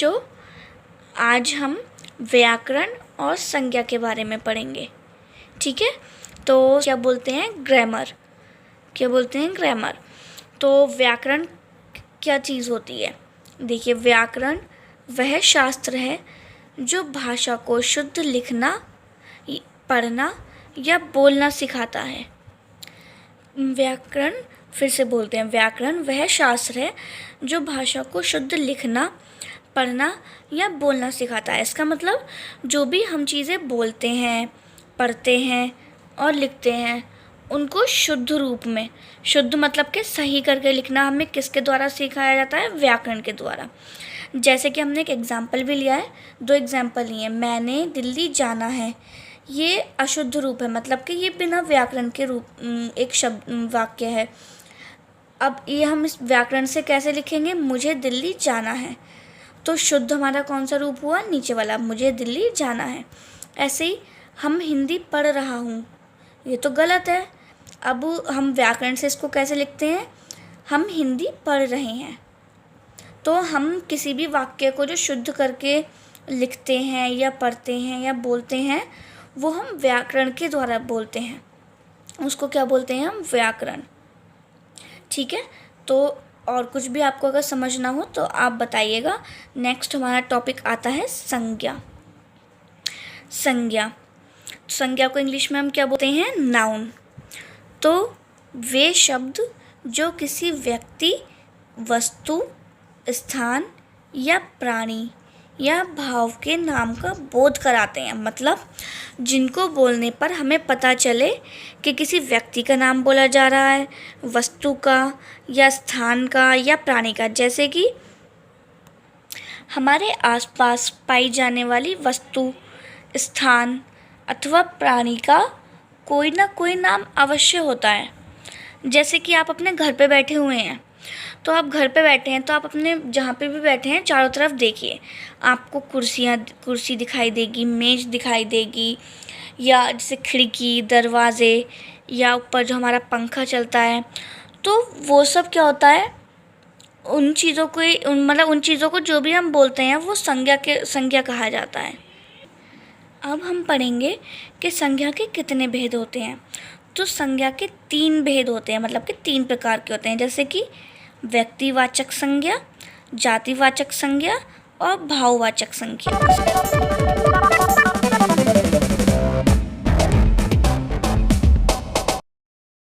बच्चों, आज हम व्याकरण और संज्ञा के बारे में पढ़ेंगे। ठीक है, तो क्या बोलते हैं ग्रामर। तो व्याकरण क्या चीज़ होती है? देखिए, व्याकरण वह शास्त्र है जो भाषा को शुद्ध लिखना, पढ़ना या बोलना सिखाता है। व्याकरण, फिर से बोलते हैं, व्याकरण वह शास्त्र है जो भाषा को शुद्ध लिखना, पढ़ना या बोलना सिखाता है। इसका मतलब जो भी हम चीज़ें बोलते हैं, पढ़ते हैं और लिखते हैं, उनको शुद्ध रूप में, शुद्ध मतलब कि सही करके लिखना हमें किसके द्वारा सिखाया जाता है? व्याकरण के द्वारा। जैसे कि हमने एक एग्जाम्पल भी लिया है, 2 एग्जाम्पल लिए। मैंने दिल्ली जाना है, ये अशुद्ध रूप है, मतलब कि ये बिना व्याकरण के रूप एक शब्द वाक्य है। अब ये हम इस व्याकरण से कैसे लिखेंगे? मुझे दिल्ली जाना है, तो शुद्ध हमारा कौन सा रूप हुआ? नीचे वाला, मुझे दिल्ली जाना है। ऐसे ही हम हिंदी पढ़ रहा हूँ, ये तो गलत है। अब हम व्याकरण से इसको कैसे लिखते हैं? हम हिंदी पढ़ रहे हैं। तो हम किसी भी वाक्य को जो शुद्ध करके लिखते हैं या पढ़ते हैं या बोलते हैं, वो हम व्याकरण के द्वारा बोलते हैं, उसको क्या बोलते हैं? हम व्याकरण। ठीक है, तो और कुछ भी आपको अगर समझना हो तो आप बताइएगा। नेक्स्ट हमारा टॉपिक आता है संज्ञा। संज्ञा को इंग्लिश में हम क्या बोलते हैं? नाउन। तो वे शब्द जो किसी व्यक्ति, वस्तु, स्थान या प्राणी या भाव के नाम का बोध कराते हैं, मतलब जिनको बोलने पर हमें पता चले कि किसी व्यक्ति का नाम बोला जा रहा है, वस्तु का या स्थान का या प्राणी का। जैसे कि हमारे आसपास पाई जाने वाली वस्तु, स्थान अथवा प्राणी का कोई ना कोई नाम अवश्य होता है। जैसे कि आप अपने घर पे बैठे हुए हैं, तो आप घर पे बैठे हैं तो आप अपने जहाँ पे भी बैठे हैं चारों तरफ देखिए, आपको कुर्सी दिखाई देगी, मेज दिखाई देगी, या जैसे खिड़की, दरवाजे, या ऊपर जो हमारा पंखा चलता है। तो वो सब क्या होता है? उन चीज़ों को जो भी हम बोलते हैं वो संज्ञा कहा जाता है। अब हम पढ़ेंगे कि संज्ञा के कितने भेद होते हैं। तो संज्ञा के 3 भेद होते हैं, मतलब कि 3 प्रकार के होते हैं। जैसे कि व्यक्तिवाचक संज्ञा, जातिवाचक संज्ञा और भाववाचक संज्ञा।